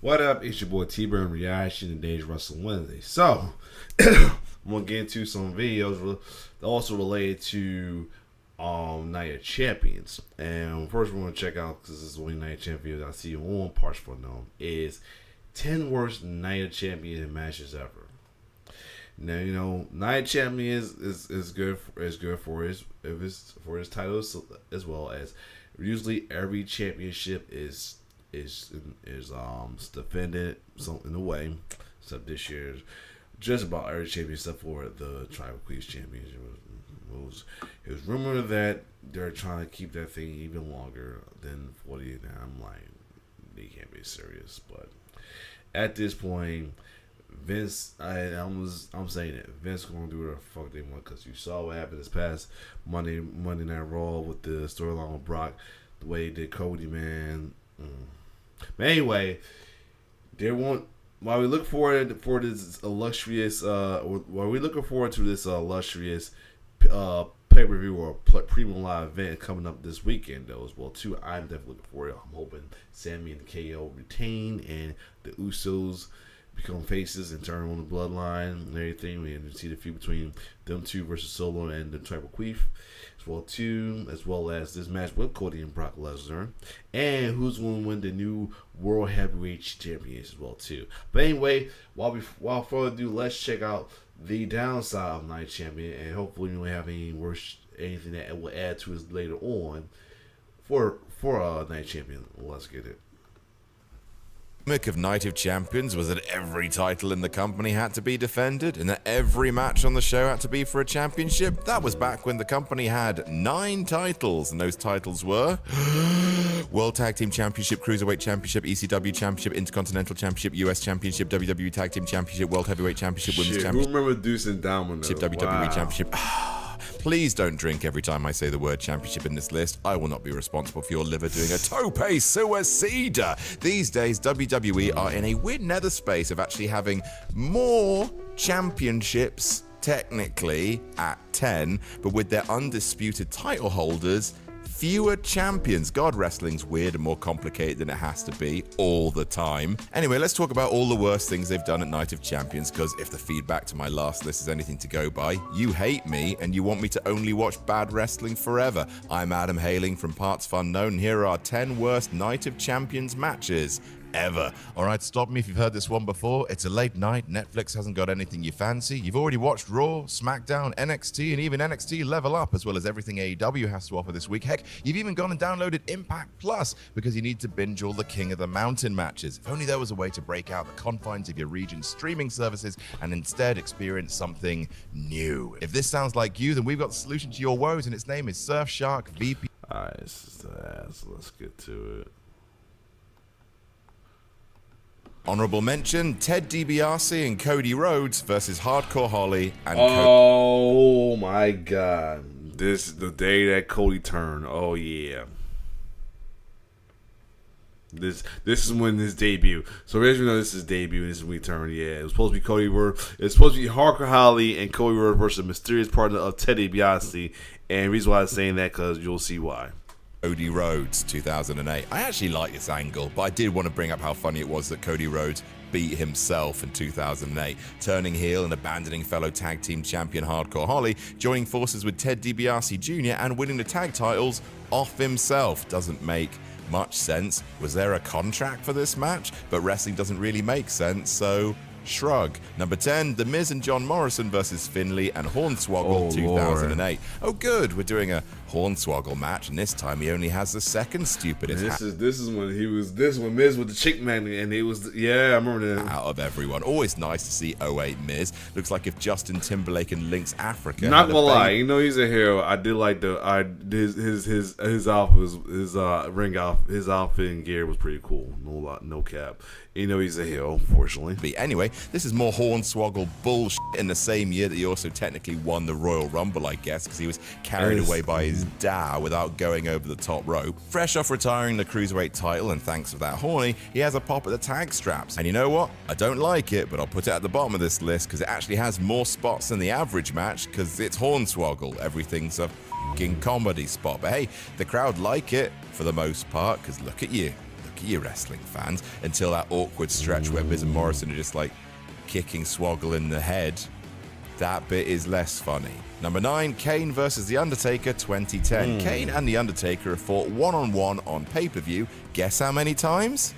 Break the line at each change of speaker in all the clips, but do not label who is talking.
What up? It's your boy T-Burn Reaction and Today's Wrestling Wednesday. So, I'm gonna get into some videos also related to Night of Champions. And first, we're gonna check out, because this is the only Night of Champions I see on partsFUNknown, is 10 worst Night of Champions matches ever. Now, you know, Night of Champions is good for his titles, as well as usually every championship is defended in a way, except this year's just about every champion except for the Tribal Queens Championship. It was rumored that they're trying to keep that thing even longer than 40. Now I'm like, they can't be serious. But at this point, Vince, I'm saying it. Vince gonna do whatever the fuck they want, because you saw what happened this past Monday Night Raw with the storyline with Brock, the way they did Cody, man. But anyway, while we look forward for this illustrious, while we looking forward to this illustrious pay-per-view or premium live event coming up this weekend, though, as well too. I'm definitely looking forward. I'm hoping Sammy and KO retain and the Usos become faces and turn on the bloodline and everything. We see the feud between them two versus Solo and the Tribal Queef, as well as this match with Cody and Brock Lesnar, and who's going to win the new World Heavyweight Championship as well too. But anyway, while further ado, let's check out the downside of Night Champion, and hopefully we don't have anything that will add to us later on for Night Champion. Let's get it.
The gimmick of Night of Champions was that every title in the company had to be defended, and that every match on the show had to be for a championship. That was back when the company had 9 titles, and those titles were World Tag Team Championship, Cruiserweight Championship, ECW Championship, Intercontinental Championship, US Championship, WWE Tag Team Championship, World Heavyweight Championship, Women's Championship.
Who remember Deuce and Domino?
WWE Championship. Please don't drink every time I say the word championship in this list. I will not be responsible for your liver doing a tope suicida. These days, WWE are in a weird nether space of actually having more championships, technically, at 10, but with their undisputed title holders, fewer champions. God, wrestling's weird and more complicated than it has to be all the time. Anyway, let's talk about all the worst things they've done at Night of Champions, because if the feedback to my last list is anything to go by, you hate me and you want me to only watch bad wrestling forever. I'm Adam, hailing from partsFUNknown, and here are our 10 worst Night of Champions matches ever. Alright, stop me if you've heard this one before. It's a late night, Netflix hasn't got anything you fancy. You've already watched Raw, SmackDown, NXT, and even NXT Level Up, as well as everything AEW has to offer this week. Heck, you've even gone and downloaded Impact Plus because you need to binge all the King of the Mountain matches. If only there was a way to break out the confines of your region's streaming services and instead experience something new. If this sounds like you, then we've got the solution to your woes, and its name is Surfshark VP.
Alright, let's get to it.
Honorable mention, Ted DiBiase and Cody Rhodes versus Hardcore Holly and
Oh my god. This is the day that Cody turned. Oh yeah. This is when his debut. So as you know, this is debut. This is when he turned. Yeah, it was supposed to be Cody Rhodes. It's supposed to be Hardcore Holly and Cody Rhodes versus a mysterious partner of Ted DiBiase. And the reason why I'm saying that, because you'll see why.
Cody Rhodes, 2008. I actually like this angle, but I did want to bring up how funny it was that Cody Rhodes beat himself in 2008, turning heel and abandoning fellow tag team champion Hardcore Holly, joining forces with Ted DiBiase Jr. and winning the tag titles off himself. Doesn't make much sense. Was there a contract for this match? But wrestling doesn't really make sense, so shrug. Number 10, The Miz and John Morrison versus Finlay and Hornswoggle, 2008. Oh good, we're doing a Hornswoggle match, and this time he only has the second stupidest
this is when Miz with the chick man, and it was, yeah, I remember that.
Out of everyone. Always nice to see 08 Miz. Looks like if Justin Timberlake and Lynx Africa.
Not gonna lie, you know he's a hero. I did like his outfit, his outfit and gear was pretty cool. No cap. You know he's a heel, unfortunately.
But anyway, this is more Hornswoggle bullshit in the same year that he also technically won the Royal Rumble, I guess, because he was carried away by his dad without going over the top rope. Fresh off retiring the Cruiserweight title, and thanks for that horny, he has a pop at the tag straps. And you know what? I don't like it, but I'll put it at the bottom of this list because it actually has more spots than the average match because it's Hornswoggle. Everything's a f***ing comedy spot. But hey, the crowd like it for the most part because look at you. look at you wrestling fans, until that awkward stretch where Miz and Morrison are just like kicking Swoggle in the head. That bit is less funny. Number 9, Kane versus The Undertaker 2010. Kane and The Undertaker have fought one-on-one on pay-per-view. Guess how many times?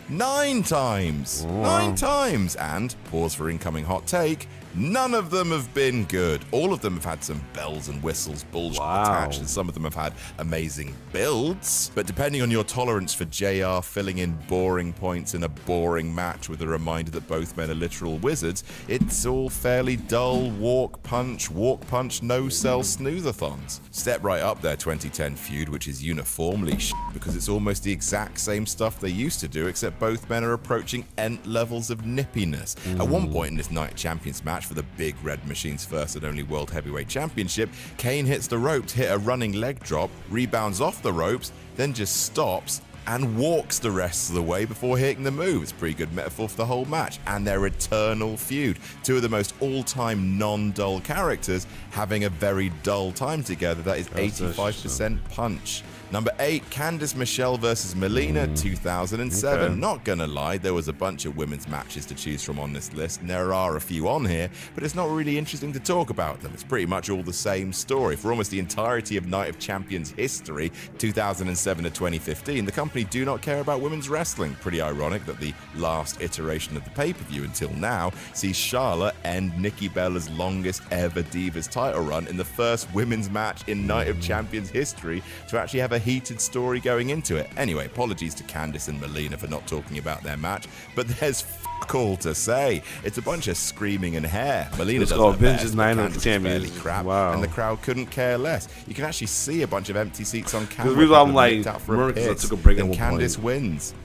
9 times! 9 times! And, pause for incoming hot take, none of them have been good. All of them have had some bells and whistles bullshit attached, and some of them have had amazing builds. But depending on your tolerance for JR filling in boring points in a boring match with a reminder that both men are literal wizards, it's all fairly dull walk, punch, no-sell snoozathons. Step right up their 2010 feud, which is uniformly because it's almost the exact same stuff they used to do, except both men are approaching nth levels of nippiness. At one point in this Night of Champions match for the Big Red Machine's first and only World Heavyweight Championship, Kane hits the ropes, hit a running leg drop, rebounds off the ropes, then just stops and walks the rest of the way before hitting the move. It's a pretty good metaphor for the whole match and their eternal feud. Two of the most all-time non-dull characters having a very dull time together. That is 85% punch. Number 8, Candice Michelle versus Melina 2007.
Okay.
Not gonna lie, there was a bunch of women's matches to choose from on this list, and there are a few on here, but it's not really interesting to talk about them. It's pretty much all the same story. For almost the entirety of Night of Champions history, 2007 to 2015, the company do not care about women's wrestling. Pretty ironic that the last iteration of the pay-per-view until now sees Charlotte end Nikki Bella's longest ever Divas title run in the first women's match in Night of Champions history to actually have a heated story going into it. Anyway, apologies to Candice and Melina for not talking about their match, but there's fuck all to say. It's a bunch of screaming and hair. Melina does her best, but Candice is fairly crap, and the crowd couldn't care less. You can actually see a bunch of empty seats on camera.
I'm like, out for a pit, took a break
and Candice wins.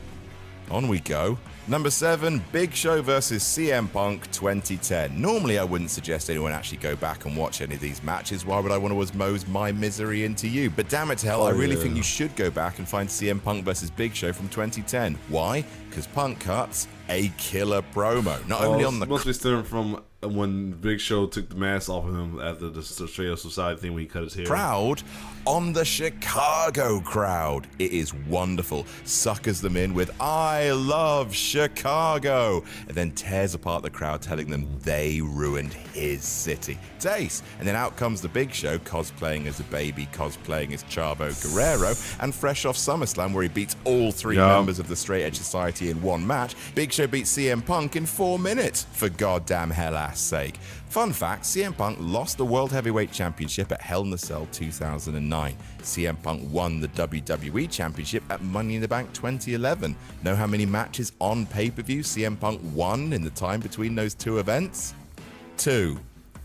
On we go. Number 7, Big Show versus CM Punk 2010. Normally I wouldn't suggest anyone actually go back and watch any of these matches. Why would I want to osmose my misery into you? But damn it to hell, I really think you should go back and find CM Punk versus Big Show from 2010. Why? Because Punk cuts a killer promo. Not only on the...
must be stemming from when Big Show took the mask off of him after the Straight Up Society thing when he cut his hair.
Crowd on the Chicago crowd. It is wonderful. Suckers them in with "I love Chicago," and then tears apart the crowd, telling them they ruined his city. It's ace. And then out comes the Big Show, cosplaying as a baby, cosplaying as Chavo Guerrero, and fresh off SummerSlam where he beats all 3 members of the Straight Edge Society in one match, Big Show beats CM Punk in 4 minutes, for goddamn hell ass sake. Fun fact, CM Punk lost the World Heavyweight Championship at Hell in a Cell 2009. CM Punk won the WWE Championship at Money in the Bank 2011. Know how many matches on pay-per-view CM Punk won in the time between those 2 events? 2.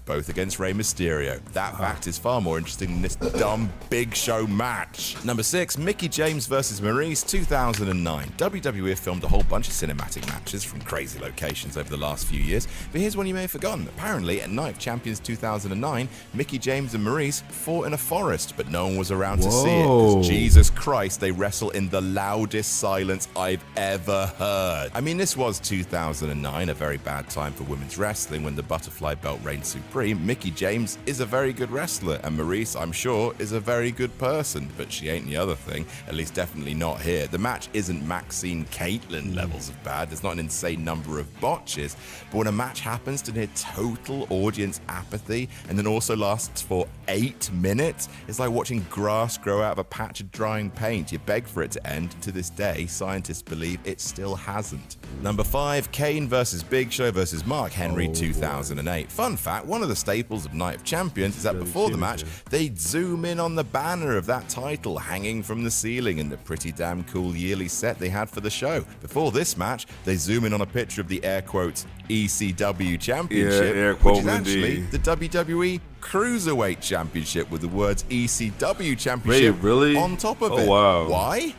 Both against Rey Mysterio. That fact is far more interesting than this dumb Big Show match. Number 6, Mickie James versus Maryse 2009. WWE have filmed a whole bunch of cinematic matches from crazy locations over the last few years, but here's one you may have forgotten. Apparently, at Night of Champions 2009, Mickie James and Maryse fought in a forest, but no one was around to see it, because Jesus Christ, they wrestle in the loudest silence I've ever heard. I mean, this was 2009, a very bad time for women's wrestling when the butterfly belt reigned supreme. Mickie James is a very good wrestler, and Maryse, I'm sure, is a very good person, but she ain't the other thing, at least definitely not here. The match isn't Maxine Caitlyn levels of bad, there's not an insane number of botches, but when a match happens to near total audience apathy and then also lasts for 8 minutes, it's like watching grass grow out of a patch of drying paint. You beg for it to end, and to this day, scientists believe it still hasn't. Number 5, Kane versus Big Show versus Mark Henry 2008. Fun fact, one of the staples of Night of Champions is that before the match, they'd zoom in on the banner of that title hanging from the ceiling in the pretty damn cool yearly set they had for the show. Before this match, they zoom in on a picture of the air quotes ECW Championship, which is actually the WWE Cruiserweight Championship with the words ECW Championship on top of it.
Wow.
Why?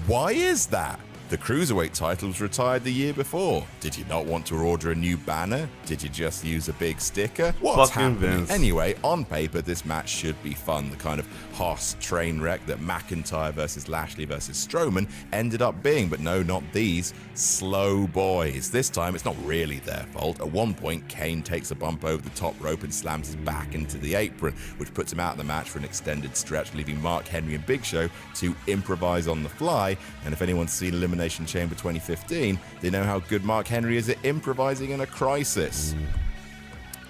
Why is that? The Cruiserweight title was retired the year before. Did you not want to order a new banner? Did you just use a big sticker? What's
Fucking
happening?
Vince.
Anyway, on paper, this match should be fun. The kind of Haas train wreck that McIntyre versus Lashley versus Strowman ended up being. But no, not these slow boys. This time, it's not really their fault. At one point, Kane takes a bump over the top rope and slams his back into the apron, which puts him out of the match for an extended stretch, leaving Mark Henry and Big Show to improvise on the fly. And if anyone's seen Elimination Chamber 2015, they know how good Mark Henry is at improvising in a crisis.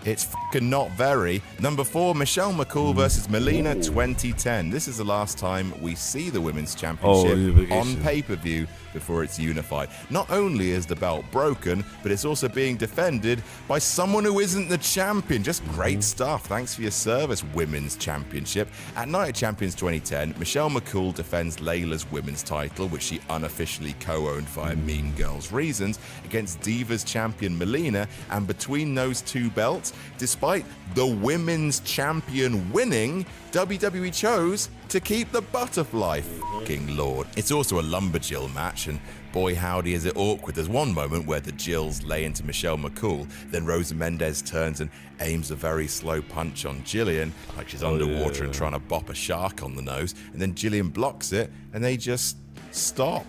It's fucking not very. Number 4, Michelle McCool versus Melina 2010. This is the last time we see the Women's Championship on pay-per-view before it's unified. Not only is the belt broken, but it's also being defended by someone who isn't the champion. Just great stuff. Thanks for your service, Women's Championship. At Night of Champions 2010, Michelle McCool defends Layla's women's title, which she unofficially co-owned via Mean Girls Reasons, against Divas champion Melina. And between those two belts, despite the women's champion winning, WWE chose to keep the butterfly. Fucking Lord. It's also a lumberjill match, and boy howdy is it awkward. There's one moment where the Jills lay into Michelle McCool, then Rosa Mendez turns and aims a very slow punch on Jillian, like she's underwater and trying to bop a shark on the nose, and then Jillian blocks it, and they just stop.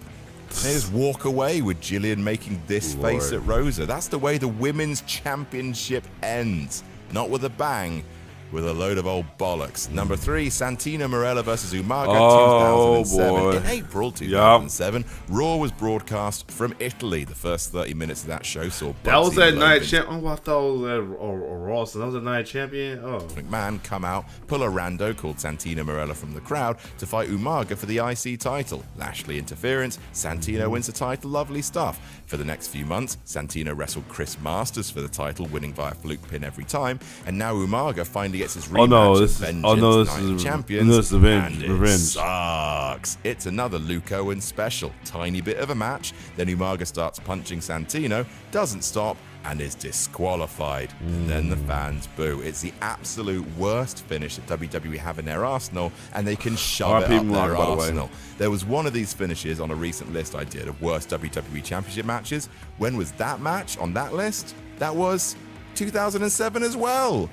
They just walk away with Jillian making this face at Rosa. That's the way the Women's Championship ends. Not with a bang, with a load of old bollocks. Number 3, Santina Marella versus Umaga 2007. In April 2007, Raw was broadcast from Italy. The first 30 minutes of that show saw
that was
Bugsy
that
Malone
night champion. Oh, I thought it was that Ross. That was a night champion. Oh,
McMahon come out, pull a rando called Santina Marella from the crowd to fight Umaga for the IC title. Lashley interference, Santino wins the title, lovely stuff. For the next few months, Santino wrestled Chris Masters for the title, winning via fluke pin every time, and now Umaga finally gets his rematch as Vengeance Champions,
this is
and
revenge.
it sucks. It's another Luke Owen special. Tiny bit of a match, then Umaga starts punching Santino, doesn't stop, and is disqualified. And then the fans boo. It's the absolute worst finish that WWE have in their arsenal, and they can shove it up their arsenal. There was one of these finishes on a recent list I did of worst WWE Championship matches. When was that match on that list? That was 2007 as well.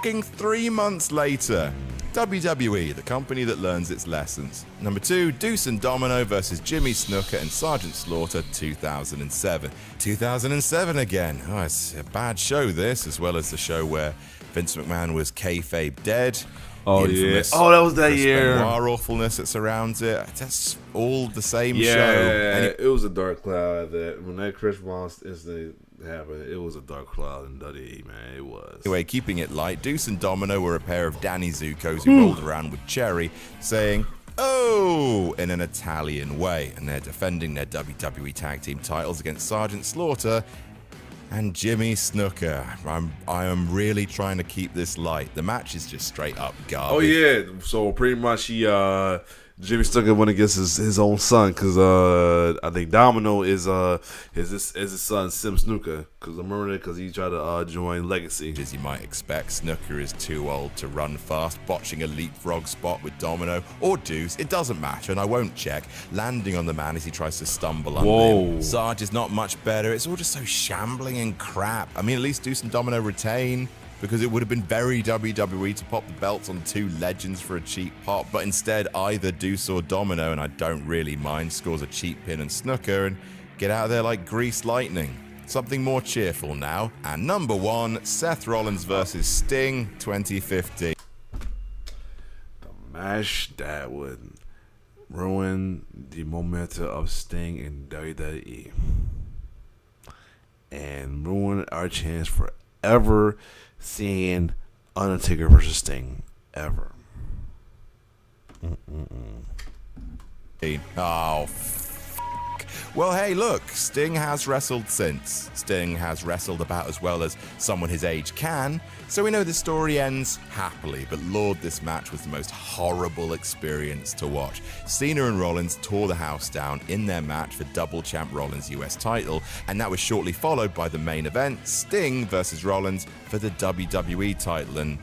Fucking 3 months later. WWE, the company that learns its lessons. Number 2, Deuce and Domino versus Jimmy Snuka and Sergeant Slaughter 2007. 2007 again. Oh, it's a bad show, this, as well as the show where Vince McMahon was kayfabe dead.
Oh, yeah. Oh, that was that year.
Benoit awfulness that surrounds it. That's all the same show.
Yeah, it was a dark cloud. That when that Chris Ross incident happened, it was a dark cloud in WWE, man. It was.
Anyway, keeping it light, Deuce and Domino were a pair of Danny Zuko's who rolled around with Cherry, saying, "Oh," in an Italian way, and they're defending their WWE Tag Team titles against Sergeant Slaughter and Jimmy Snuka. I am really trying to keep this light. The match is just straight up garbage.
Oh yeah, so pretty much Jimmy Snuka went against his own son, because I think Domino is his son Sim Snuka, because I remember that because he tried to join Legacy.
As you might expect, Snuka is too old to run fast, botching a leapfrog spot with Domino or Deuce, it doesn't matter, and I won't check, landing on the man as he tries to stumble under him. Sarge is not much better. It's all just so shambling and crap. I mean, at least Deuce and Domino retain, because it would have been very WWE to pop the belts on 2 legends for a cheap pop, but instead either Deuce or Domino, and I don't really mind, scores a cheap pin and Snuka and get out of there like greased lightning. Something more cheerful now, and number 1, Seth Rollins versus Sting 2015.
The match that would ruin the momentum of Sting in WWE and ruin our chance for ever seeing Undertaker versus Sting ever.
Oh, well, hey, look, Sting has wrestled since. Sting has wrestled about as well as someone his age can, so we know the story ends happily, but Lord, this match was the most horrible experience to watch. Cena and Rollins tore the house down in their match for double champ Rollins' US title, and that was shortly followed by the main event, Sting versus Rollins for the WWE title, and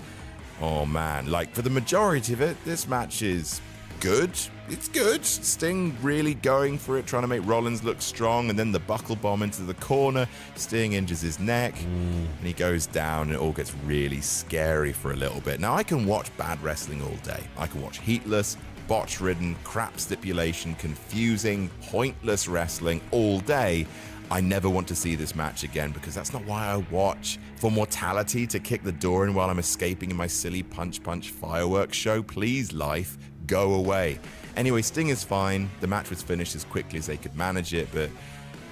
oh man, like for the majority of it, this match is good. It's good. Sting really going for it, trying to make Rollins look strong, and then the buckle bomb into the corner. Sting injures his neck, and he goes down, and it all gets really scary for a little bit. Now, I can watch bad wrestling all day. I can watch heatless, botch-ridden, crap stipulation, confusing, pointless wrestling all day. I never want to see this match again because that's not why I watch. For mortality to kick the door in while I'm escaping in my silly punch fireworks show, please, life, go away. Anyway, Sting is fine. The match was finished as quickly as they could manage it, but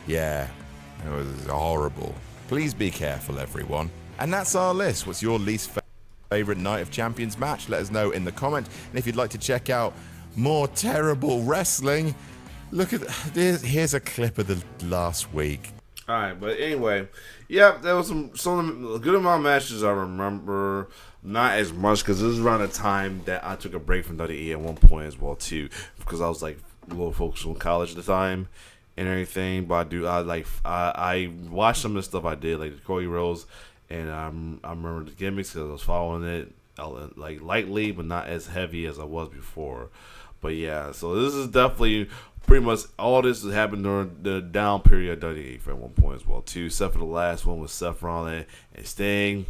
yeah, it was horrible. Please be careful, everyone. And that's our list. What's your least favorite Night of Champions match? Let us know in the comment. And if you'd like to check out more terrible wrestling, look at this. Here's a clip of the last week.
All right, but anyway, yeah, there was some good amount of matches I remember. Not as much because this is around the time that I took a break from WWE at one point as well too, because I was like a little focused on college at the time and everything. But I watched some of the stuff I did, like the Cody Rhodes, and I remember the gimmicks because I was following it like lightly, but not as heavy as I was before. But yeah, so this is definitely pretty much all this has happened during the down period of WWE for one point as well too, except for the last one with Seth Rollins and Sting.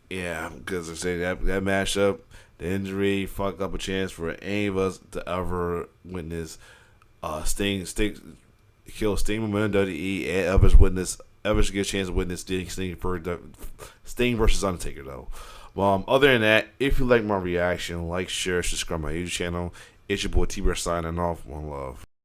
Yeah, because I say that matchup, the injury, fuck up a chance for any of us to ever witness Sting kill Sting momentum WWE, and ever should get a chance to witness Sting versus Undertaker though. Other than that, if you like my reaction, like, share, subscribe to my YouTube channel. It's your boy T-Bear signing off. One love.